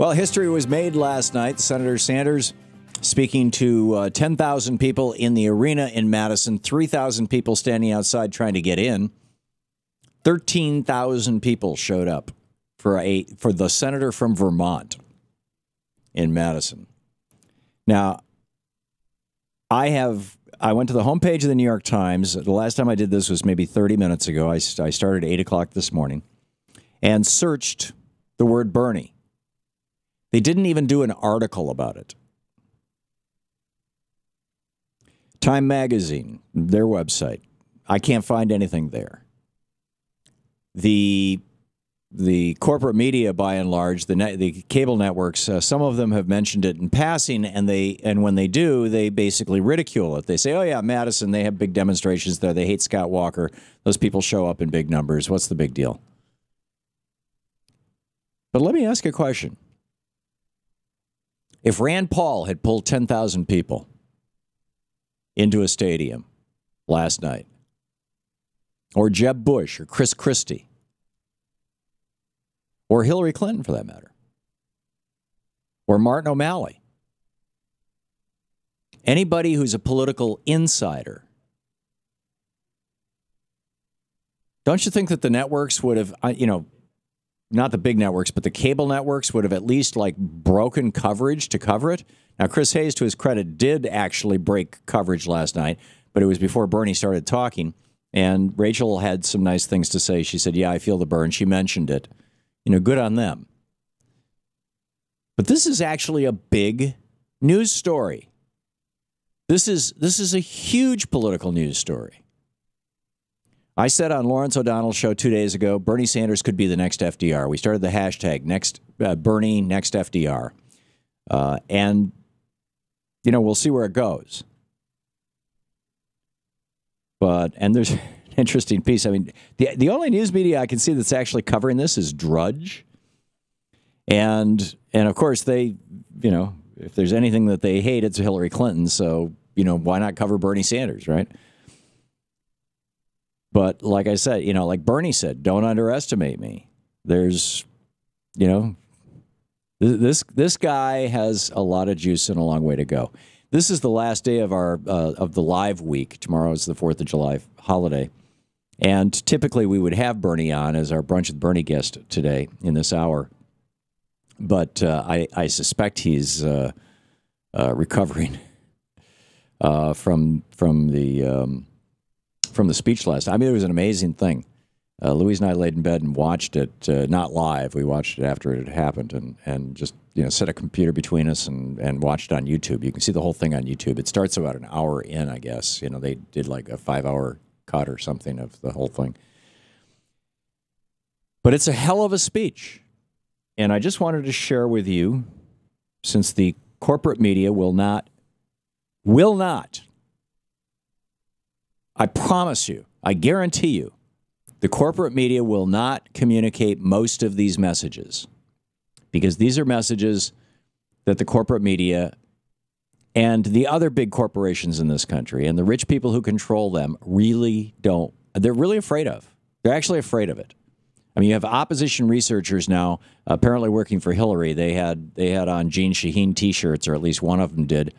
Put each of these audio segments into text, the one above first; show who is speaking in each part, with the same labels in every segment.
Speaker 1: Well, history was made last night. Senator Sanders speaking to 10,000 people in the arena in Madison, 3,000 people standing outside trying to get in. 13,000 people showed up for the senator from Vermont in Madison. Now, I went to the homepage of the New York Times. The last time I did this was maybe 30 minutes ago. I started at 8 o'clock this morning and searched the word Bernie. They didn't even do an article about it. Time Magazine, their website, I can't find anything there. The corporate media, by and large, the cable networks, some of them have mentioned it in passing, and when they do, they basically ridicule it. They say, "Oh yeah, Madison, they have big demonstrations there. They hate Scott Walker. Those people show up in big numbers. What's the big deal?" But let me ask a question. If Rand Paul had pulled 10,000 people into a stadium last night, or Jeb Bush, or Chris Christie, or Hillary Clinton for that matter, or Martin O'Malley, anybody who's a political insider, don't you think that the networks would have, not the big networks, but the cable networks would have at least broken coverage to cover it? Now, Chris Hayes, to his credit, did actually break coverage last night, but it was before Bernie started talking. And Rachel had some nice things to say. She said, "Yeah, I feel the burn." She mentioned it. Good on them. But this is actually a big news story. This is a huge political news story. I said on Lawrence O'Donnell's show 2 days ago, Bernie Sanders could be the next FDR. We started the hashtag Bernie next FDR. And, we'll see where it goes. And there's an interesting piece. I mean, the only news media I can see that's actually covering this is Drudge. And of course, they, if there's anything that they hate, it's Hillary Clinton. So, why not cover Bernie Sanders, right? But like I said, like Bernie said, don't underestimate me. There's, this guy has a lot of juice and a long way to go. This is the last day of of the live week. Tomorrow is the 4th of July holiday. And typically we would have Bernie on as our Brunch with Bernie guest today in this hour. But I suspect he's recovering from the speech last night. I mean, it was an amazing thing. Louise and I laid in bed and watched it, not live. We watched it after it had happened and just, set a computer between us and watched it on YouTube. You can see the whole thing on YouTube. It starts about an hour in, I guess. They did like a 5-hour cut or something of the whole thing. But it's a hell of a speech. And I just wanted to share with you, since the corporate media will not, I promise you, I guarantee you, the corporate media will not communicate most of these messages, because these are messages that the corporate media and the other big corporations in this country and the rich people who control them they're really afraid of. They're actually afraid of it. I mean, you have opposition researchers now apparently working for Hillary. They had on Jean Shaheen T-shirts, or at least one of them did,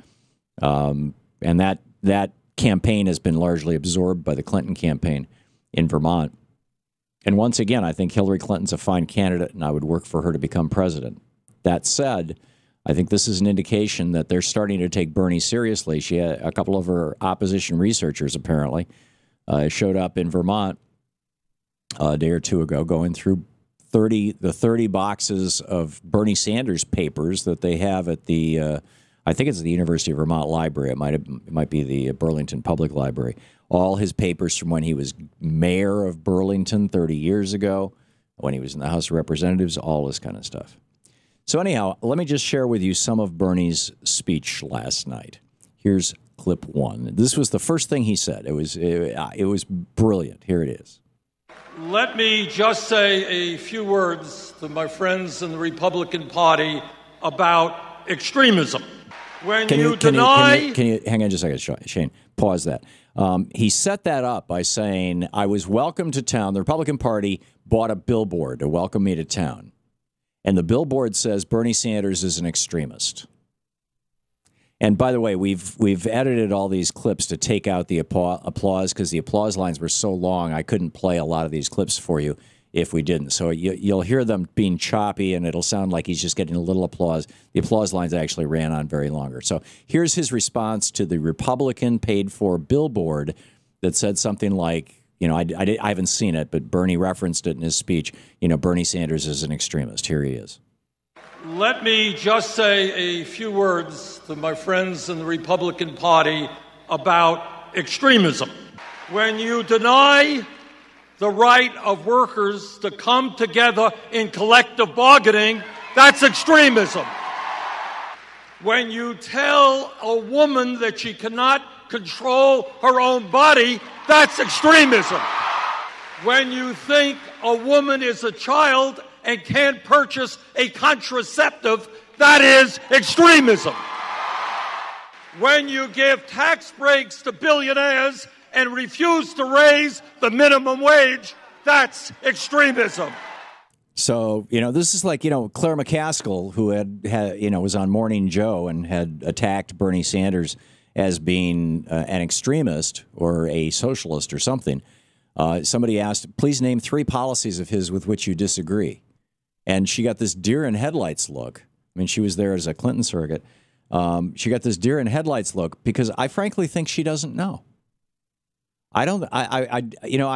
Speaker 1: and that campaign has been largely absorbed by the Clinton campaign in Vermont. And once again, I think Hillary Clinton's a fine candidate, and I would work for her to become president. That said, I think this is an indication that they're starting to take Bernie seriously. She had a couple of her opposition researchers apparently showed up in Vermont a day or two ago, going through 30 boxes of Bernie Sanders papers that they have at the I think it's the University of Vermont Library. It might be the Burlington Public Library. All his papers from when he was mayor of Burlington 30 years ago, when he was in the House of Representatives, all this kind of stuff. So anyhow, let me just share with you some of Bernie's speech last night. Here's clip one. This was the first thing he said. It was brilliant. Here it is.
Speaker 2: Let me just say a few words to my friends in the Republican Party about extremism. Can you
Speaker 1: hang on just a second, Shane? Pause that. He set that up by saying, I was welcomed to town. The Republican Party bought a billboard to welcome me to town. And the billboard says Bernie Sanders is an extremist. And by the way, we've edited all these clips to take out the applause because the applause lines were so long, I couldn't play a lot of these clips for you if we didn't. So you'll hear them being choppy, and it'll sound like he's just getting a little applause. The applause lines actually ran on very longer. So here's his response to the Republican paid-for billboard that said something like, I haven't seen it, but Bernie referenced it in his speech. Bernie Sanders is an extremist. Here he is.
Speaker 2: Let me just say a few words to my friends in the Republican Party about extremism. When you deny the right of workers to come together in collective bargaining, that's extremism. When you tell a woman that she cannot control her own body, that's extremism. When you think a woman is a child and can't purchase a contraceptive, that is extremism. When you give tax breaks to billionaires and refuse to raise the minimum wage, that's extremism.
Speaker 1: So, this is like, Claire McCaskill, who was on Morning Joe and had attacked Bernie Sanders as being an extremist or a socialist or something. Somebody asked, please name 3 policies of his with which you disagree. And she got this deer in headlights look. I mean, she was there as a Clinton surrogate. She got this deer in headlights look because I frankly think she doesn't know. I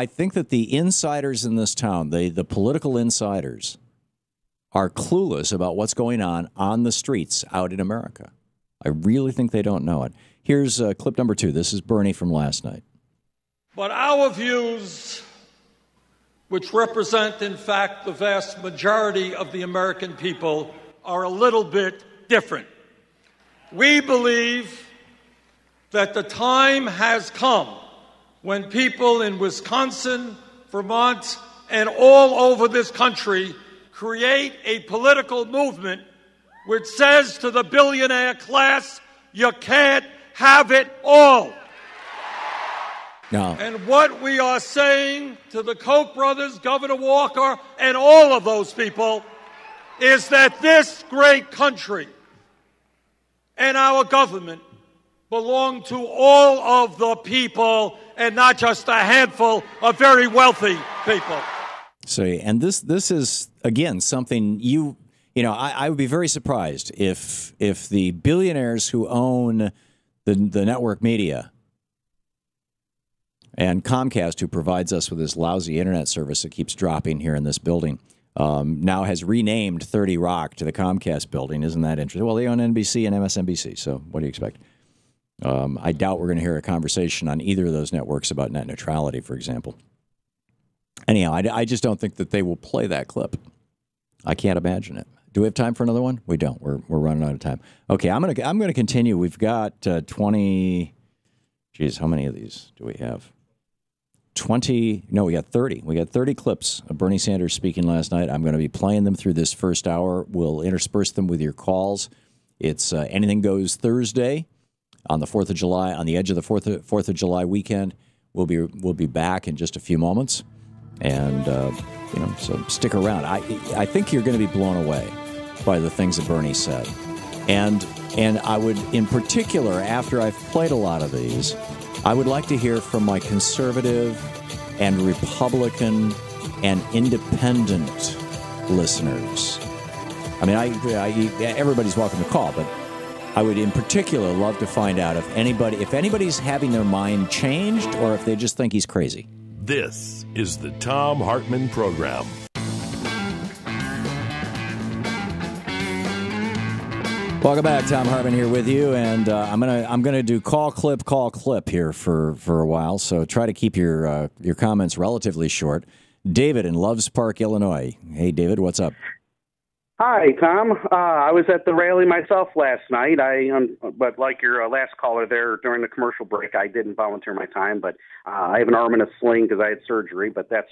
Speaker 1: think that the insiders in this town, the political insiders, are clueless about what's going on the streets out in America. I really think they don't know it. Here's clip number 2. This is Bernie from last night.
Speaker 2: But our views, which represent, in fact, the vast majority of the American people, are a little bit different. We believe that the time has come when people in Wisconsin, Vermont, and all over this country create a political movement which says to the billionaire class, you can't have it all.
Speaker 1: No.
Speaker 2: And what we are saying to the Koch brothers, Governor Walker, and all of those people is that this great country and our government belong to all of the people and not just a handful of very wealthy people.
Speaker 1: So, and this is, again, something I would be very surprised if the billionaires who own the network media and Comcast, who provides us with this lousy internet service that keeps dropping here in this building, now has renamed 30 Rock to the Comcast building. Isn't that interesting? Well, they own NBC and MSNBC, so what do you expect? I doubt we're going to hear a conversation on either of those networks about net neutrality, for example. Anyhow, I just don't think that they will play that clip. I can't imagine it. Do we have time for another one? We don't. We're running out of time. Okay, I'm gonna continue. We've got 20. Geez, how many of these do we have? 20. No, we got 30. We got 30 clips of Bernie Sanders speaking last night. I'm going to be playing them through this first hour. We'll intersperse them with your calls. It's Anything Goes Thursday on the 4th of July, on the edge of the 4th of July weekend. We'll be back in just a few moments, and so stick around. I think you're going to be blown away by the things that Bernie said, and I would, in particular, after I've played a lot of these, I would like to hear from my conservative and Republican and independent listeners. I mean, everybody's welcome to call, but I would in particular love to find out if anybody's having their mind changed or if they just think he's crazy.
Speaker 3: This is the Thom Hartmann Program.
Speaker 1: Welcome back. Thom Hartmann here with you, and I'm gonna do call clip here for a while. So try to keep your comments relatively short. David in Loves Park, Illinois. Hey, David, what's up?
Speaker 4: Hi, Tom. I was at the rally myself last night. But like your last caller there during the commercial break, I didn't volunteer my time. But I have an arm in a sling because I had surgery. But that's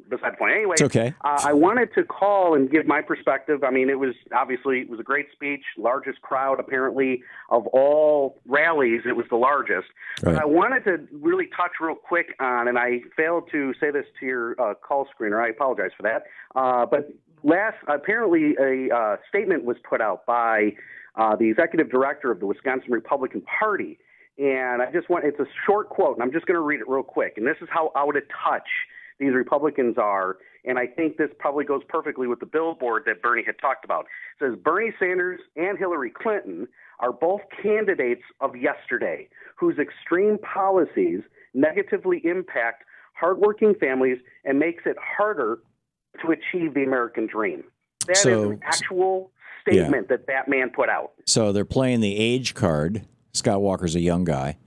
Speaker 4: beside the point. Anyway,
Speaker 1: it's okay.
Speaker 4: I wanted to call and give my perspective. I mean, it was a great speech, largest crowd apparently of all rallies. It was the largest.
Speaker 1: Right.
Speaker 4: But I wanted to really touch real quick on, and I failed to say this to your call screener. I apologize for that. But apparently a statement was put out by the executive director of the Wisconsin Republican Party. And it's a short quote, and I'm just going to read it real quick. And this is how out of touch these Republicans are. And I think this probably goes perfectly with the billboard that Bernie had talked about. It says, Bernie Sanders and Hillary Clinton are both candidates of yesterday whose extreme policies negatively impact hardworking families and makes it harder to achieve the American dream. That is an actual statement that man put out.
Speaker 1: So they're playing the age card. Scott Walker's a young guy,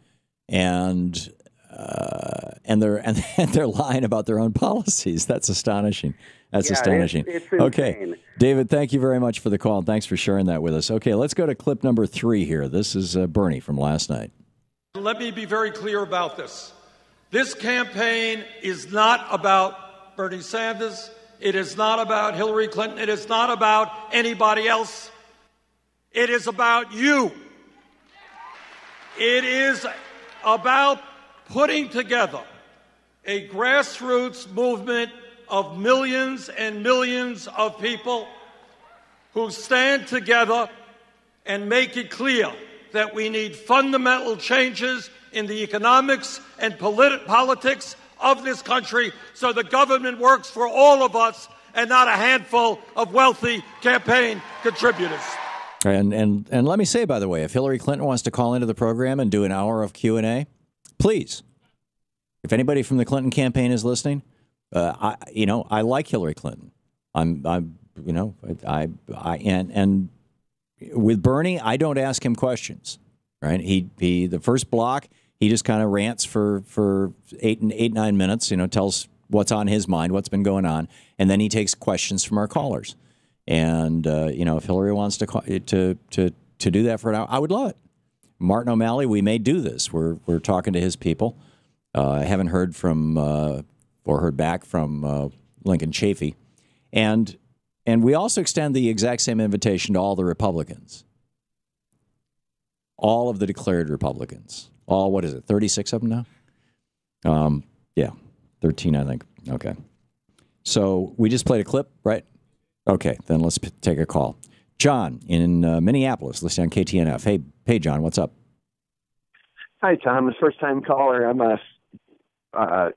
Speaker 1: and they're lying about their own policies. That's astonishing. That's astonishing.
Speaker 4: It's insane.
Speaker 1: Okay, David, thank you very much for the call, and thanks for sharing that with us. Okay, let's go to clip number 3 here. This is Bernie from last night.
Speaker 2: Let me be very clear about this. This campaign is not about Bernie Sanders. It is not about Hillary Clinton. It is not about anybody else. It is about you. It is about putting together a grassroots movement of millions and millions of people who stand together and make it clear that we need fundamental changes in the economics and politics of this country so the government works for all of us and not a handful of wealthy campaign contributors.
Speaker 1: And let me say, by the way, if Hillary Clinton wants to call into the program and do an hour of Q&A, please. If anybody from the Clinton campaign is listening, I like Hillary Clinton. And with Bernie, I don't ask him questions. Right? He the first block, he just kind of rants for 9 minutes. Tells what's on his mind, what's been going on, and then he takes questions from our callers. And if Hillary wants to do that for an hour, I would love it. Martin O'Malley, we may do this. We're talking to his people. I haven't heard from or heard back from Lincoln Chafee, and we also extend the exact same invitation to all the Republicans, all of the declared Republicans. All, what is it, 36 of them now? 13, I think. Okay. So we just played a clip, right? Okay, then let's take a call. John in Minneapolis, listening on KTNF. Hey, John, what's up?
Speaker 5: Hi, Tom. I'm a first-time caller. I'm a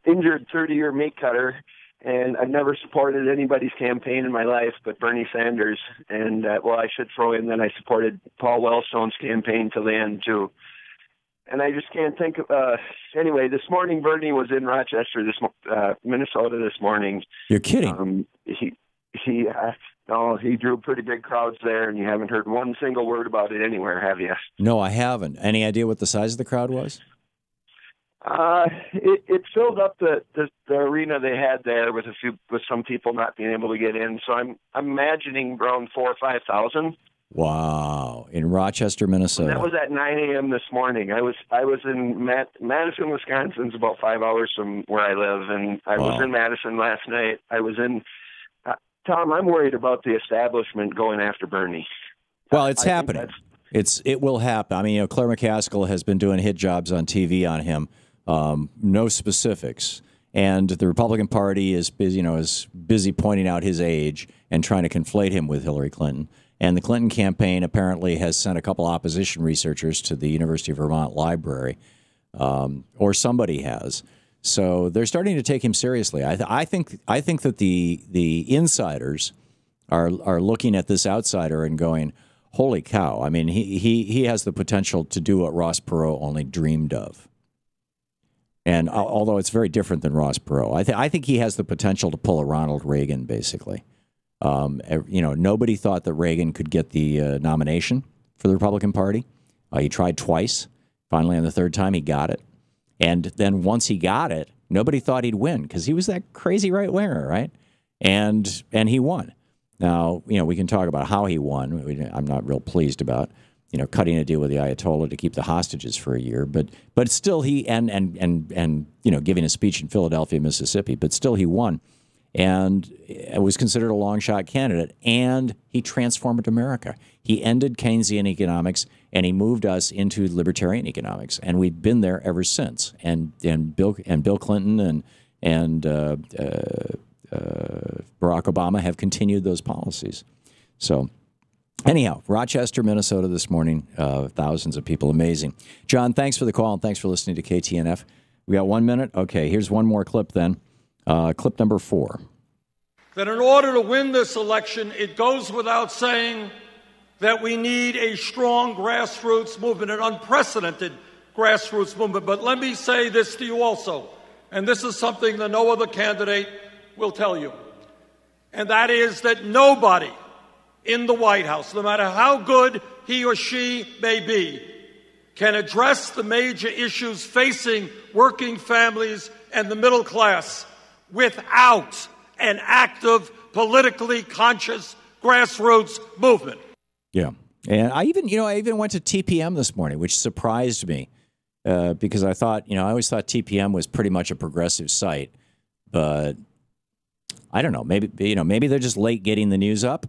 Speaker 5: injured 30-year meat cutter, and I've never supported anybody's campaign in my life but Bernie Sanders. And, I should throw in that I supported Paul Wellstone's campaign till the end, too. And I just can't think of... anyway, this morning, Bernie was in Rochester, Minnesota this morning.
Speaker 1: You're kidding.
Speaker 5: He drew pretty big crowds there, and you haven't heard one single word about it anywhere, have you?
Speaker 1: No, I haven't. Any idea what the size of the crowd was?
Speaker 5: It filled up the arena they had there with some people not being able to get in. So I'm imagining around 4,000 or 5,000.
Speaker 1: Wow! In Rochester, Minnesota.
Speaker 5: And that was at 9 a.m. this morning. I was in Madison, Wisconsin. It's about 5 hours from where I live, and I was in Madison last night. I was in. Tom, I'm worried about the establishment going after Bernie.
Speaker 1: Well, it's happening. It will happen. I mean, Claire McCaskill has been doing hit jobs on TV on him. No specifics, and the Republican Party is busy pointing out his age and trying to conflate him with Hillary Clinton. And the Clinton campaign apparently has sent a couple opposition researchers to the University of Vermont Library, or somebody has. So they're starting to take him seriously. I think that the insiders are looking at this outsider and going, "Holy cow!" I mean, he has the potential to do what Ross Perot only dreamed of. And although it's very different than Ross Perot, I think he has the potential to pull a Ronald Reagan, basically. Nobody thought that Reagan could get the nomination for the Republican Party. He tried twice. Finally, on the third time, he got it. And then once he got it, nobody thought he'd win because he was that crazy right-winger, right? And he won. Now, we can talk about how he won. I'm not real pleased about, cutting a deal with the Ayatollah to keep the hostages for a year. But still he, and giving a speech in Philadelphia, Mississippi, but still he won. And was considered a long-shot candidate, and he transformed America. He ended Keynesian economics, and he moved us into libertarian economics, and we've been there ever since. And Bill Clinton and Barack Obama have continued those policies. So anyhow, Rochester, Minnesota this morning, thousands of people. Amazing. John, thanks for the call and thanks for listening to KTNF. We got 1 minute? Okay, here's one more clip then. Clip number 4.
Speaker 2: That in order to win this election, it goes without saying that we need a strong grassroots movement, an unprecedented grassroots movement. But let me say this to you also, and this is something that no other candidate will tell you, and that is that nobody in the White House, no matter how good he or she may be, can address the major issues facing working families and the middle class without an active, politically conscious grassroots movement.
Speaker 1: Yeah. And I even went to TPM this morning, which surprised me because I thought, I always thought TPM was pretty much a progressive site, but I don't know, maybe they're just late getting the news up,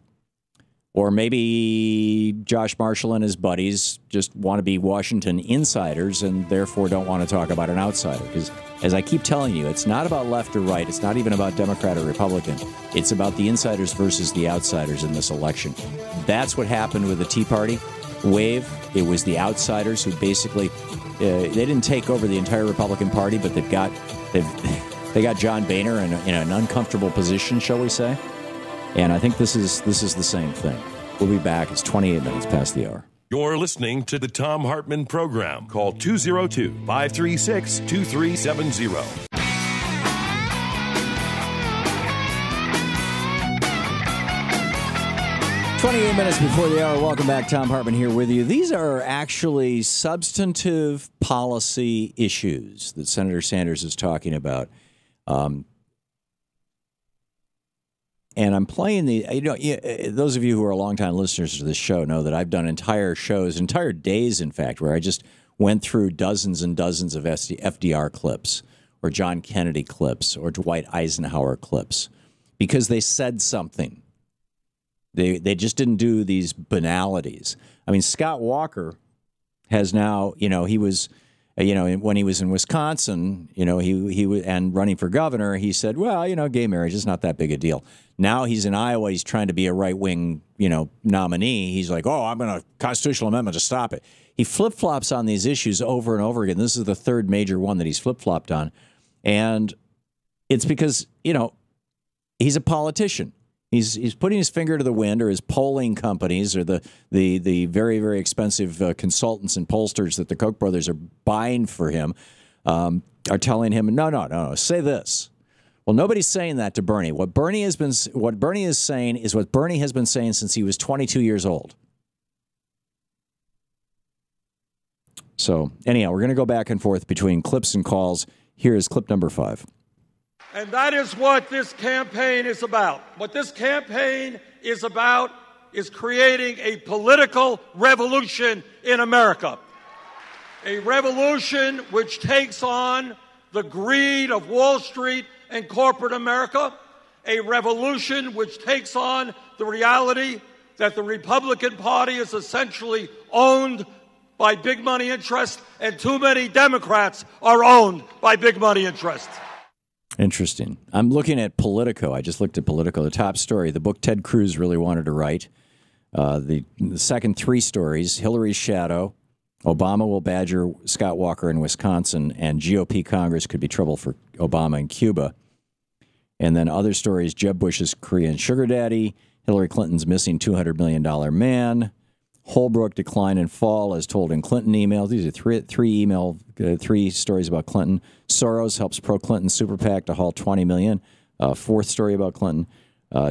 Speaker 1: or maybe Josh Marshall and his buddies just want to be Washington insiders and therefore don't want to talk about an outsider. Because as I keep telling you, it's not about left or right. It's not even about Democrat or Republican. It's about the insiders versus the outsiders in this election. That's what happened with the Tea Party wave. It was the outsiders who basically, they didn't take over the entire Republican Party, but they got John Boehner in an uncomfortable position, shall we say. And I think this is the same thing. We'll be back. It's 28 minutes past the hour.
Speaker 3: You're listening to the Thom Hartmann Program. Call 202-536-2370.
Speaker 1: 28 minutes before the hour. Welcome back. Thom Hartmann here with you. These are actually substantive policy issues that Senator Sanders is talking about. And I'm playing those of you who are longtime listeners to this show know that I've done entire days, in fact, where I just went through dozens and dozens of FDR clips or John Kennedy clips or Dwight Eisenhower clips because they said something. They just didn't do these banalities. I mean, Scott Walker has now, he was, when he was in Wisconsin, he was, and running for governor, he said, well, gay marriage is not that big a deal. Now he's in Iowa. He's trying to be a right-wing, nominee. He's like, I'm going to constitutional amendment to stop it. He flip-flops on these issues over and over again. This is the third major one that he's flip-flopped on. And it's because, he's a politician. He's putting his finger to the wind, or his polling companies, or the very, very expensive consultants and pollsters that the Koch brothers are buying for him are telling him, no, say this. Well, nobody's saying that to Bernie. What Bernie is saying is what Bernie has been saying since he was 22 years old. So anyhow, we're going to go back and forth between clips and calls. Here is clip number 5.
Speaker 2: And that is what this campaign is about. What this campaign is about is creating a political revolution in America. A revolution which takes on the greed of Wall Street and corporate America. A revolution which takes on the reality that the Republican Party is essentially owned by big money interests, and too many Democrats are owned by big money interests.
Speaker 1: Interesting. I'm looking at Politico. I just looked at Politico. The top story, the book Ted Cruz really wanted to write. The second 3 stories, Hillary's shadow, Obama will badger Scott Walker in Wisconsin, and GOP Congress could be trouble for Obama in Cuba. And then other stories, Jeb Bush's Korean sugar daddy, Hillary Clinton's missing $200 million man, Holbrooke decline and fall as told in Clinton emails. These are 3 stories about Clinton. Soros helps pro-Clinton super PAC to haul $20 million. 4th story about Clinton.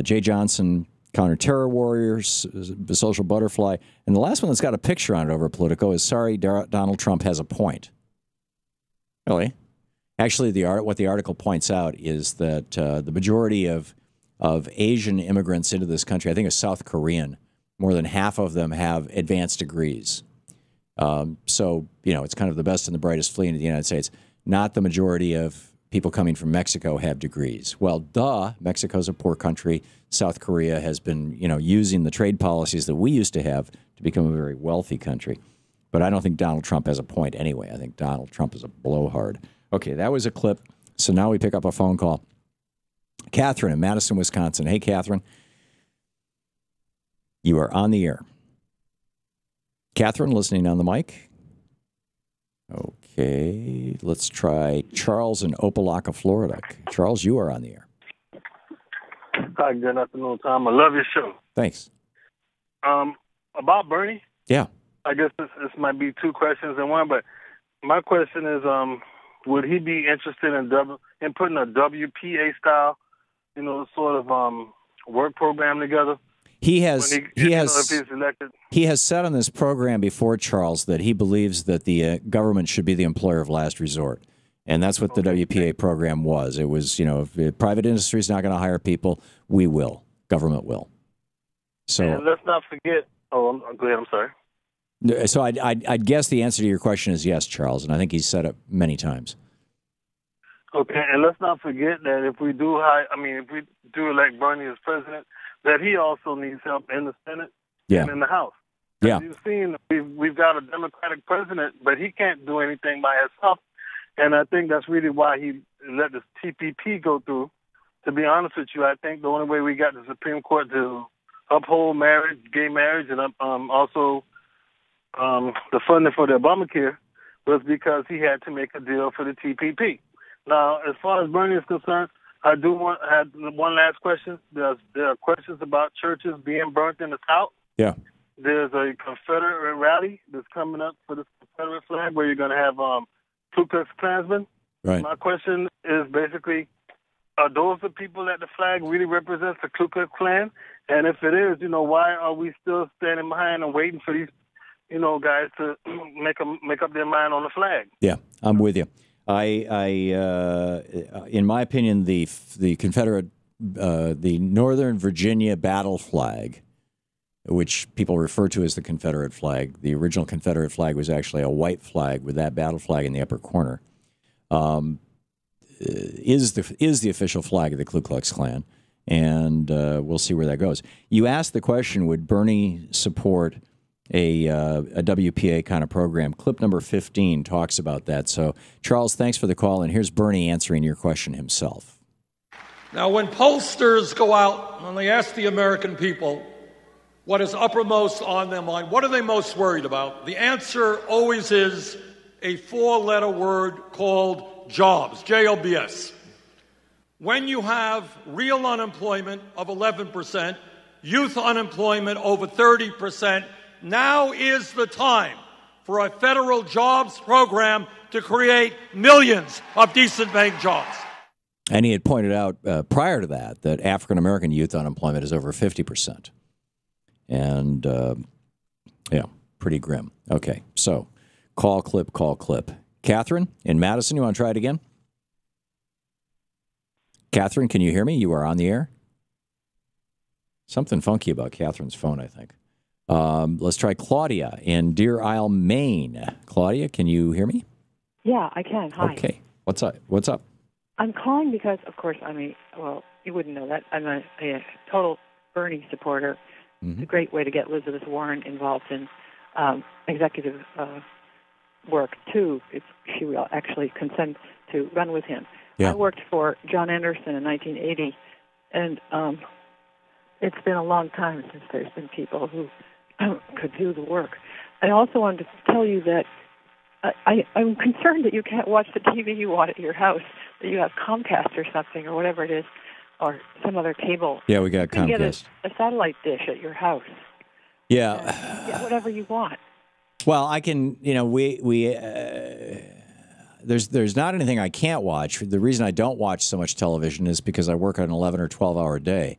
Speaker 1: Jay Johnson, counter-terror warriors, the social butterfly. And the last one that's got a picture on it over Politico is, sorry, Donald Trump has a point. Really? Actually, what the article points out is that the majority of Asian immigrants into this country, I think it's South Korean, more than half of them have advanced degrees. So, it's kind of the best and the brightest fleeing to the United States. Not the majority of people coming from Mexico have degrees. Well, Mexico's a poor country. South Korea has been, using the trade policies that we used to have to become a very wealthy country. But I don't think Donald Trump has a point anyway. I think Donald Trump is a blowhard. Okay, that was a clip. So now we pick up a phone call. Catherine in Madison, Wisconsin. Hey, Catherine. You are on the air. Catherine, listening on the mic. Okay, let's try Charles in Opelika, Florida. Charles, you are on the air.
Speaker 6: Hi, good afternoon, Tom. I love your show.
Speaker 1: Thanks.
Speaker 6: About Bernie?
Speaker 1: Yeah.
Speaker 6: I guess this might be two questions in one, but my question is, would he be interested in putting a WPA style, sort of work program together?
Speaker 1: He has
Speaker 6: if he's elected.
Speaker 1: He has said on this program before, Charles, that he believes that the government should be the employer of last resort. And that's what the WPA program was. It was, if private industry is not going to hire people, we will. Government will. So
Speaker 6: and let's not forget. Oh, go ahead. I'm sorry.
Speaker 1: So I'd guess the answer to your question is yes, Charles, and I think he's said it many times.
Speaker 6: Okay, and let's not forget that if we do elect Bernie as president, that he also needs help in the Senate and in the House.
Speaker 1: Yeah.
Speaker 6: As you've seen, we've got a Democratic president, but he can't do anything by himself. And I think that's really why he let this TPP go through. To be honest with you, I think the only way we got the Supreme Court to uphold marriage, gay marriage, and also the funding for the Obamacare was because he had to make a deal for the TPP. Now, as far as Bernie is concerned, I have one last question. There are questions about churches being burnt in the South.
Speaker 1: Yeah.
Speaker 6: There's a Confederate rally that's coming up for the Confederate flag where you're going to have Ku Klux Klansmen.
Speaker 1: Right.
Speaker 6: My question is basically, are those the people that the flag really represents, the Ku Klux Klan? And if it is, why are we still standing behind and waiting for these, guys to make up their mind on the flag?
Speaker 1: Yeah, I'm with you. In my opinion, the Confederate, the Northern Virginia battle flag, which people refer to as the Confederate flag, the original Confederate flag was actually a white flag with that battle flag in the upper corner, is the official flag of the Ku Klux Klan, and we'll see where that goes. You asked the question: would Bernie support a WPA kind of program? Clip number 15 talks about that. So, Charles, thanks for the call, and here's Bernie answering your question himself.
Speaker 2: Now, when pollsters go out and they ask the American people what is uppermost on their mind, what are they most worried about, the answer always is a four-letter word called jobs, J-O-B-S. When you have real unemployment of 11%, youth unemployment over 30%, now is the time for a federal jobs program to create millions of decent-paying jobs.
Speaker 1: And he had pointed out prior to that African-American youth unemployment is over 50%. And, pretty grim. Okay, so call clip. Catherine in Madison, you want to try it again? Catherine, can you hear me? You are on the air. Something funky about Catherine's phone, I think. Let's try Claudia in Deer Isle, Maine. Claudia, can you hear me?
Speaker 7: Yeah, I can. Hi.
Speaker 1: Okay. What's up?
Speaker 7: I'm calling because, of course, you wouldn't know that. I'm a total Bernie supporter.
Speaker 1: Mm-hmm.
Speaker 7: It's a great way to get Elizabeth Warren involved in executive work, too, if she will actually consent to run with him.
Speaker 1: Yeah.
Speaker 7: I worked for John Anderson in 1980, and it's been a long time since there's been people who could do the work. I also wanted to tell you that I'm concerned that you can't watch the TV you want at your house, that you have Comcast or something or whatever it is, or some other cable.
Speaker 1: Yeah, we got Comcast.
Speaker 7: You can get a satellite dish at your house.
Speaker 1: Yeah.
Speaker 7: Get whatever you want.
Speaker 1: Well, I can, there's not anything I can't watch. The reason I don't watch so much television is because I work an 11 or 12-hour day.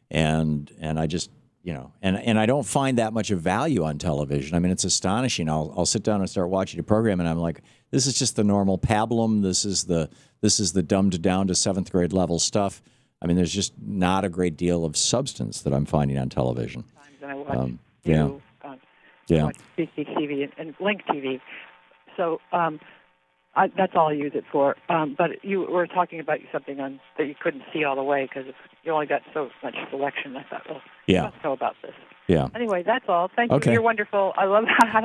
Speaker 1: And I just, and I don't find that much of value on television. I mean, it's astonishing. I'll sit down and start watching a program, and I'm like, this is just the normal pablum. This is the dumbed down to 7th grade level stuff. I mean, there's just not a great deal of substance that I'm finding on television.
Speaker 7: I watch
Speaker 1: Yeah.
Speaker 7: watch CCTV and Link TV. So That's all I use it for. But you were talking about something that you couldn't see all the way because you only got so much selection. I thought, well,
Speaker 1: yeah.
Speaker 7: let's know about this.
Speaker 1: Yeah.
Speaker 7: Anyway, that's all. Thank you. You're wonderful. I love. I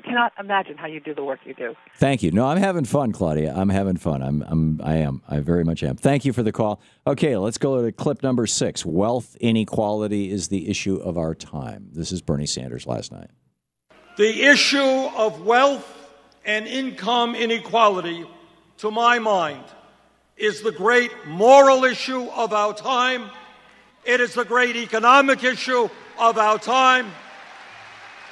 Speaker 7: cannot imagine how you do the work you do.
Speaker 1: Thank you. No, I'm having fun, Claudia. I'm having fun. I very much am. Thank you for the call. Okay, let's go to clip number 6. Wealth inequality is the issue of our time. This is Bernie Sanders last night.
Speaker 2: The issue of wealth and income inequality, to my mind, is the great moral issue of our time. It is the great economic issue of our time.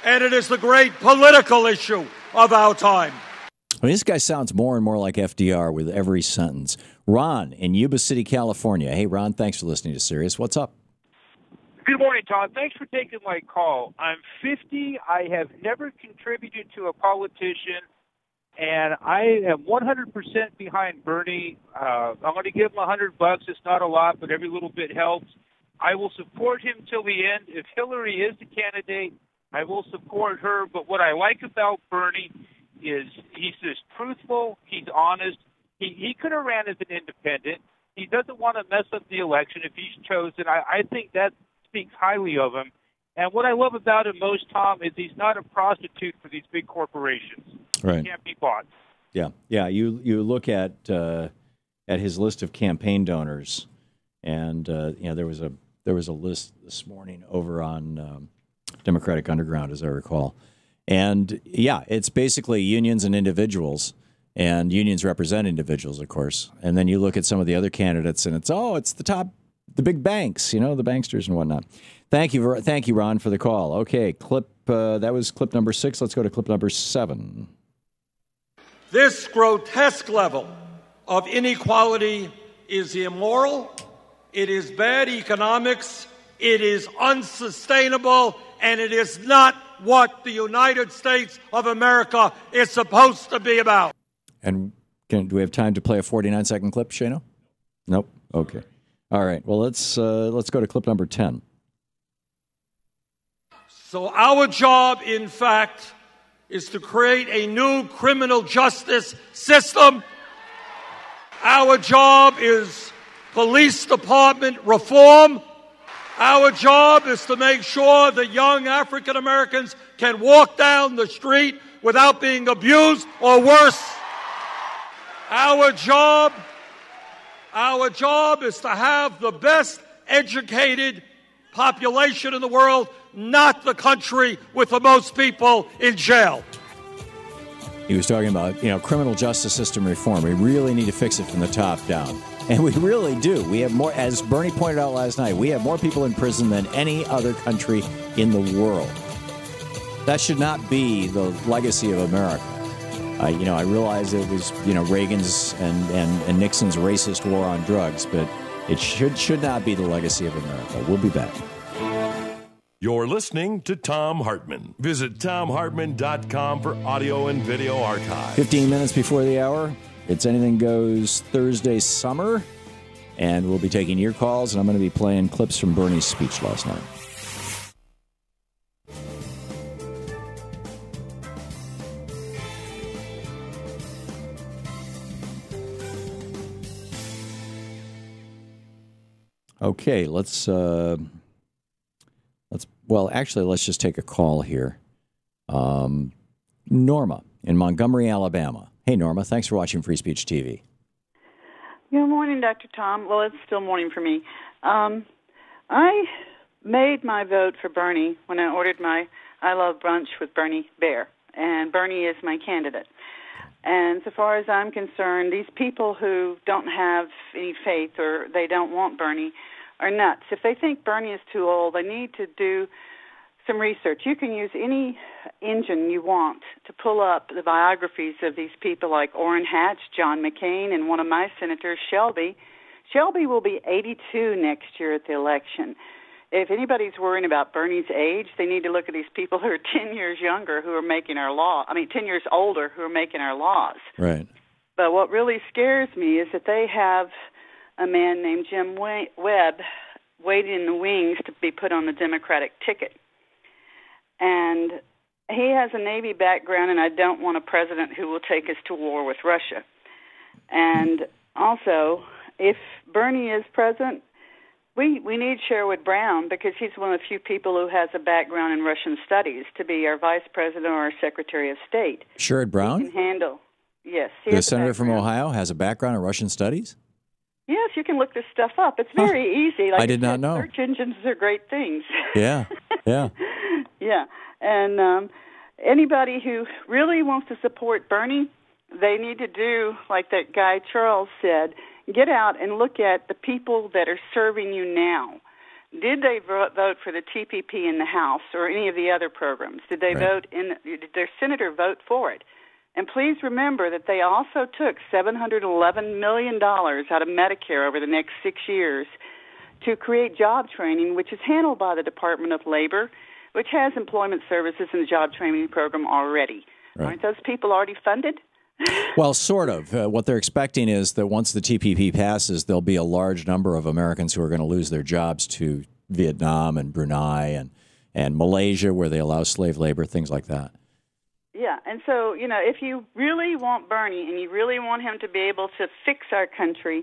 Speaker 2: And it is the great political issue of our time.
Speaker 1: I mean, this guy sounds more and more like FDR with every sentence. Ron in Yuba City, California. Hey, Ron, thanks for listening to Sirius. What's up?
Speaker 8: Good morning, Tom. Thanks for taking my call. I'm 50. I have never contributed to a politician, and I am 100% behind Bernie. I'm going to give him $100. It's not a lot, but every little bit helps. I will support him till the end. If Hillary is the candidate, I will support her. But what I like about Bernie is he's just truthful. He's honest. He could have ran as an independent. He doesn't want to mess up the election if he's chosen. I think that speaks highly of him. And what I love about him most, Tom, is he's not a prostitute for these big corporations.
Speaker 1: Right.
Speaker 8: He can't be bought.
Speaker 1: Yeah. You look at his list of campaign donors, and there was a list this morning over on Democratic Underground, as I recall, and yeah, it's basically unions and individuals, and unions represent individuals, of course. And then you look at some of the other candidates, and it's the big banks, the banksters and whatnot. Thank you, Ron, for the call. Okay, that was clip number 6. Let's go to clip number 7.
Speaker 2: This grotesque level of inequality is immoral. It is bad economics. It is unsustainable, and it is not what the United States of America is supposed to be about.
Speaker 1: And do we have time to play a 49-second clip, Shano? Nope. Okay. All right. Well, let's go to clip number 10.
Speaker 2: So our job, in fact, is to create a new criminal justice system. Our job is police department reform. Our job is to make sure that young African Americans can walk down the street without being abused or worse. Our job is to have the best educated population in the world, not the country with the most people in jail.
Speaker 1: He was talking about, criminal justice system reform. We really need to fix it from the top down. And we really do. We have more, as Bernie pointed out last night, we have more people in prison than any other country in the world. That should not be the legacy of America. I realize it was, Reagan's and Nixon's racist war on drugs, but it should not be the legacy of America. We'll be back.
Speaker 3: You're listening to Thom Hartmann. Visit ThomHartmann.com for audio and video archive.
Speaker 1: 15 minutes before the hour. It's Anything Goes Thursday Summer, and we'll be taking your calls, and I'm going to be playing clips from Bernie's speech last night. Okay, let's just take a call here. Norma in Montgomery, Alabama. Hey, Norma, thanks for watching Free Speech TV.
Speaker 9: Good morning, Dr. Tom. Well, it's still morning for me. I made my vote for Bernie when I ordered my I Love Brunch with Bernie Bear, and Bernie is my candidate. And so far as I'm concerned, these people who don't have any faith or they don't want Bernie are nuts. If they think Bernie is too old, they need to do some research. You can use any engine you want to pull up the biographies of these people like Orrin Hatch, John McCain, and one of my senators, Shelby. Shelby will be 82 next year at the election. If anybody's worrying about Bernie's age, they need to look at these people who are 10 years younger who are making our law. 10 years older who are making our laws.
Speaker 1: Right.
Speaker 9: But what really scares me is that they have a man named Jim Webb waiting in the wings to be put on the Democratic ticket. And he has a Navy background, and I don't want a president who will take us to war with Russia. And also, if Bernie is president, we need Sherwood Brown, because he's one of the few people who has a background in Russian studies, to be our vice president or our secretary of state.
Speaker 1: Sherwood Brown?
Speaker 9: He can handle. Yes.
Speaker 1: The senator from Ohio has a background in Russian studies?
Speaker 9: Yes, you can look this stuff up. It's very easy. Like
Speaker 1: I did not know.
Speaker 9: Search engines are great things.
Speaker 1: Yeah.
Speaker 9: Yeah. And anybody who really wants to support Bernie, they need to do like that guy Charles said, get out and look at the people that are serving you now. Did they vote for the TPP in the House or any of the other programs? Did they did their senator vote for it? And please remember that they also took $711 million out of Medicare over the next 6 years to create job training, which is handled by the Department of Labor, which has employment services and the job training program already. Right. Aren't those people already funded?
Speaker 1: Well, sort of. What they're expecting is that once the TPP passes, there'll be a large number of Americans who are going to lose their jobs to Vietnam and Brunei and Malaysia, where they allow slave labor, things like that.
Speaker 9: Yeah, and so, if you really want Bernie and you really want him to be able to fix our country,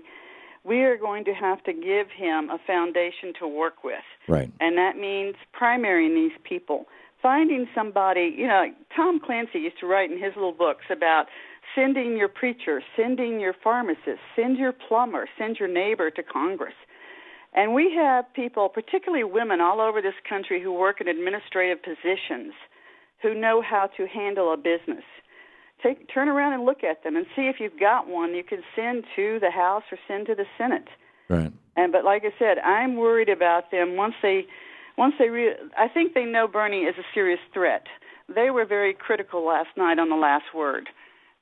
Speaker 9: we are going to have to give him a foundation to work with.
Speaker 1: Right.
Speaker 9: And that means primarying these people, finding somebody, Tom Clancy used to write in his little books about sending your preacher, sending your pharmacist, send your plumber, send your neighbor to Congress. And we have people, particularly women all over this country, who work in administrative positions, who know how to handle a business. Turn around and look at them and see if you've got one you can send to the House or send to the Senate.
Speaker 1: Right.
Speaker 9: But like I said, I'm worried about them I think they know Bernie is a serious threat. They were very critical last night on the last word,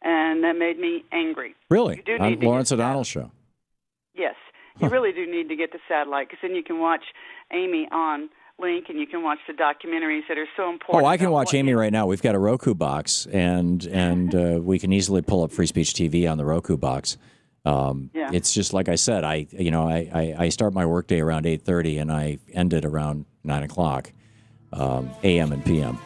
Speaker 9: and that made me angry.
Speaker 1: Really? On Lawrence O'Donnell's show?
Speaker 9: Yes. You really do need to get the satellite, because then you can watch Amy on Link, and you can watch the documentaries that are so important.
Speaker 1: Oh, I can watch Amy right now. We've got a Roku box, and we can easily pull up Free Speech TV on the Roku box. It's just like I said. I start my workday around 8:30, and I end it around 9 o'clock, a.m. and p.m.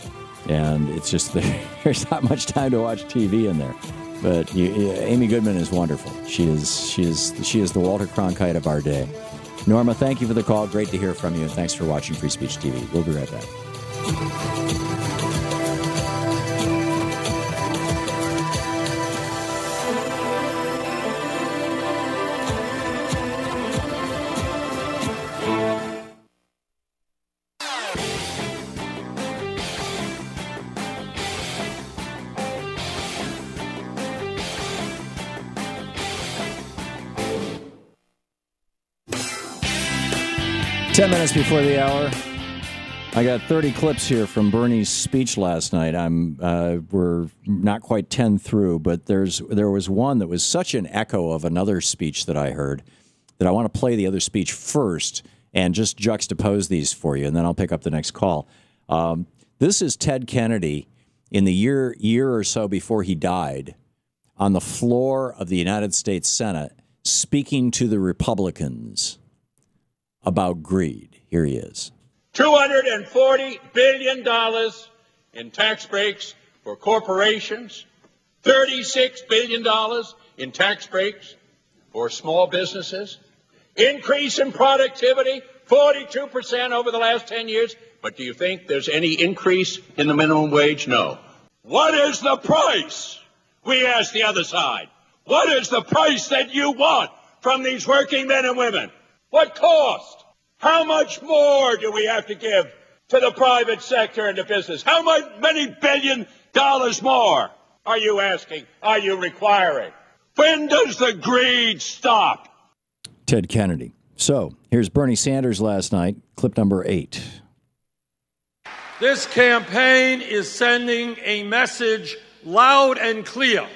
Speaker 1: And it's just there's not much time to watch TV in there. But Amy Goodman is wonderful. She is the Walter Cronkite of our day. Norma, thank you for the call. Great to hear from you, and thanks for watching Free Speech TV. We'll be right back. 10 minutes before the hour. I got 30 clips here from Bernie's speech last night. We're not quite 10 through, but there was one that was such an echo of another speech that I heard that I want to play the other speech first and just juxtapose these for you, and then I'll pick up the next call. This is Ted Kennedy in the year or so before he died on the floor of the United States Senate speaking to the Republicans about greed. Here he is.
Speaker 10: $240 billion in tax breaks for corporations, $36 billion in tax breaks for small businesses, increase in productivity, 42% over the last 10 years. But do you think there's any increase in the minimum wage? No. What is the price? We ask the other side. What is the price that you want from these working men and women? What cost? How much more do we have to give to the private sector and the business? How many $billion more are you asking? Are you requiring? When does the greed stop?
Speaker 1: Ted Kennedy. So here's Bernie Sanders last night, clip number 8.
Speaker 2: This campaign is sending a message loud and clear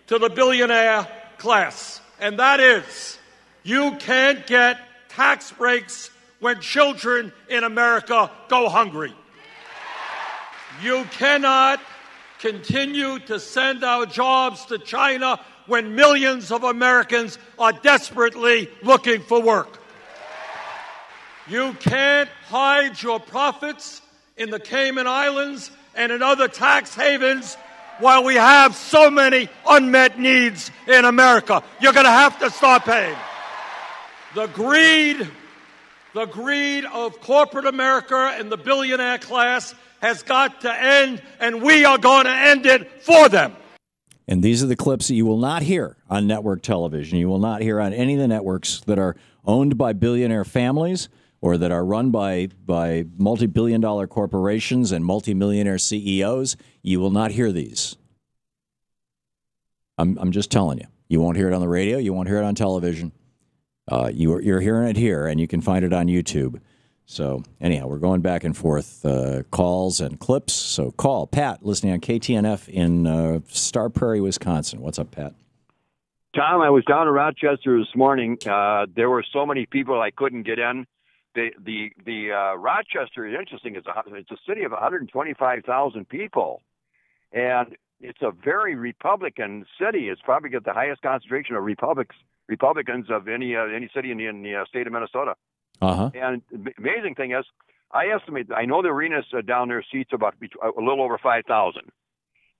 Speaker 2: to the billionaire class, and that is, you can't get tax breaks when children in America go hungry. You cannot continue to send our jobs to China when millions of Americans are desperately looking for work. You can't hide your profits in the Cayman Islands and in other tax havens while we have so many unmet needs in America. You're going to have to start paying. The greed of corporate America and the billionaire class has got to end, and we are going to end it for them.
Speaker 1: And these are the clips that you will not hear on network television. You will not hear on any of the networks that are owned by billionaire families or that are run by multi-billion-dollar corporations and multi-millionaire CEOs. You will not hear these. I'm just telling you. You won't hear it on the radio. You won't hear it on television. You're hearing it here, and you can find it on YouTube. So anyhow, we're going back and forth, calls and clips. So call Pat, listening on KTNF in Star Prairie, Wisconsin. What's up, Pat?
Speaker 11: Tom, I was down in Rochester this morning. There were so many people I couldn't get in. The Rochester is interesting. It's a city of 125,000 people, and it's a very Republican city. It's probably got the highest concentration of Republicans of any city in the state of Minnesota.
Speaker 1: Uh-huh.
Speaker 11: And the amazing thing is, I know the arena's down there seats about a little over 5,000.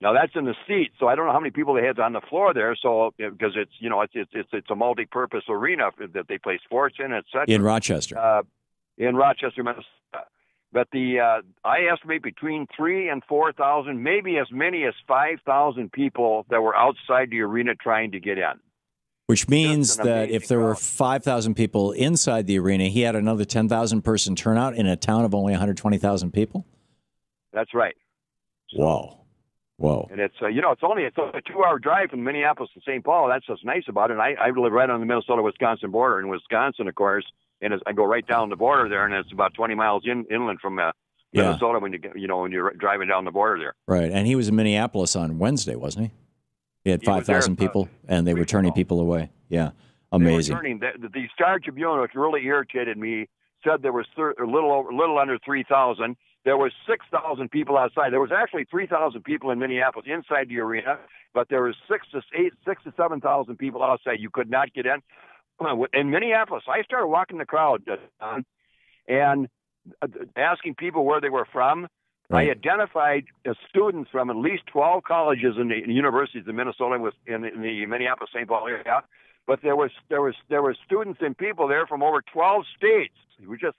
Speaker 11: Now that's in the seats, so I don't know how many people they had on the floor there. So because it's a multi-purpose arena that they play sports in, etc.
Speaker 1: In Rochester,
Speaker 11: Minnesota. But I estimate between 3,000 and 4,000, maybe as many as 5,000 people that were outside the arena trying to get in.
Speaker 1: Which means that if there were 5,000 people inside the arena, he had another 10,000 person turnout in a town of only 120,000 people?
Speaker 11: That's right.
Speaker 1: Whoa.
Speaker 11: And it's a 2-hour drive from Minneapolis to St. Paul. That's what's nice about it. And I live right on the Minnesota-Wisconsin border. In Wisconsin, of course, and I go right down the border there, and it's about 20 miles inland from Minnesota when you're driving down the border there.
Speaker 1: Right. And he was in Minneapolis on Wednesday, wasn't he? He had 5,000 people, and they were turning people away. Yeah, amazing.
Speaker 11: The Star Tribune, which really irritated me, said there was a little under 3,000. There was 6,000 people outside. There was actually 3,000 people in Minneapolis inside the arena, but there was 6,000 to 7,000 people outside. You could not get in. In Minneapolis, I started walking the crowd and asking people where they were from. Right. I identified students from at least 12 colleges and universities in Minnesota, in the Minneapolis-St. Paul area. But there were students and people there from over 12 states. It was just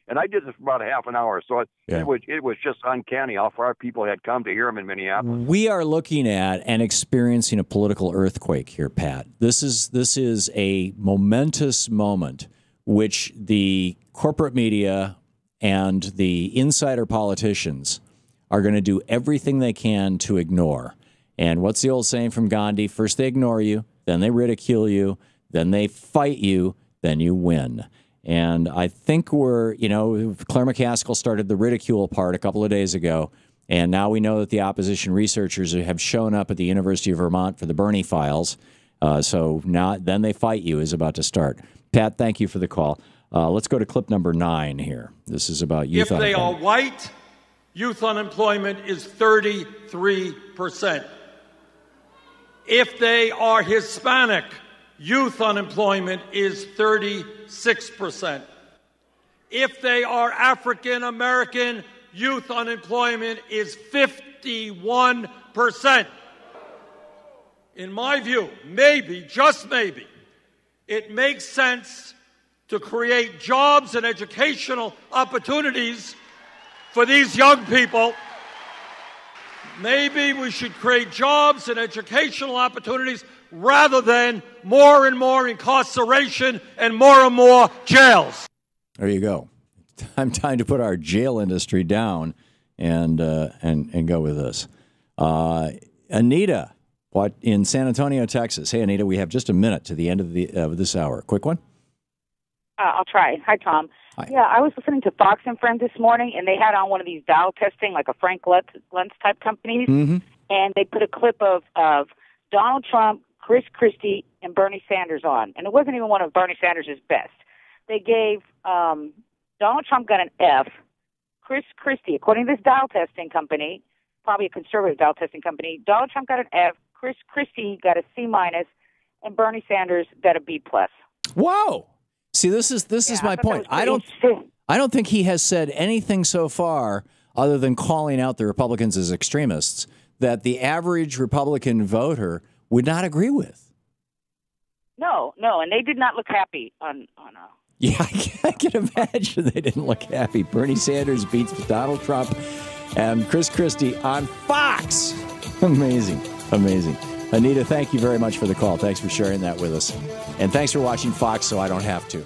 Speaker 11: and I did this for about a half an hour, so it was just uncanny how far people had come to hear him in Minneapolis.
Speaker 1: We are looking at and experiencing a political earthquake here, Pat. This is a momentous moment which the corporate media and the insider politicians are going to do everything they can to ignore. And what's the old saying from Gandhi? First they ignore you, then they ridicule you, then they fight you, then you win. And I think Claire McCaskill started the ridicule part a couple of days ago, and now we know that the opposition researchers have shown up at the University of Vermont for the Bernie files. So now then they fight you is about to start. Pat, thank you for the call. Let's go to clip number 9 here. This is about youth unemployment.
Speaker 2: If they are white, youth unemployment is 33%. If they are Hispanic, youth unemployment is 36%. If they are African American, youth unemployment is 51%. In my view, maybe, just maybe, it makes sense to create jobs and educational opportunities for these young people. Maybe we should create jobs and educational opportunities rather than more and more incarceration and more jails.
Speaker 1: There you go. Time to put our jail industry down and go with this. Anita, in San Antonio, Texas. Hey, Anita, we have just a minute to the end of this hour. Quick one.
Speaker 12: I'll try. Hi, Tom.
Speaker 1: Hi.
Speaker 12: Yeah, I was listening to Fox and Friends this morning, and they had on one of these dial testing, like a Frank Luntz type companies, and they put a clip of Donald Trump, Chris Christie, and Bernie Sanders on, and it wasn't even one of Bernie Sanders' best. They gave Donald Trump got an F, Chris Christie, according to this dial testing company, probably a conservative dial testing company, Donald Trump got an F, Chris Christie got a C-, and Bernie Sanders got a B+.
Speaker 1: Whoa! See, this is my point. I don't think he has said anything so far other than calling out the Republicans as extremists, that the average Republican voter would not agree with.
Speaker 12: No, and they did not look happy on
Speaker 1: Yeah, I can imagine they didn't look happy. Bernie Sanders beats Donald Trump and Chris Christie on Fox. Amazing. Anita, thank you very much for the call. Thanks for sharing that with us. And thanks for watching Fox so I don't have to.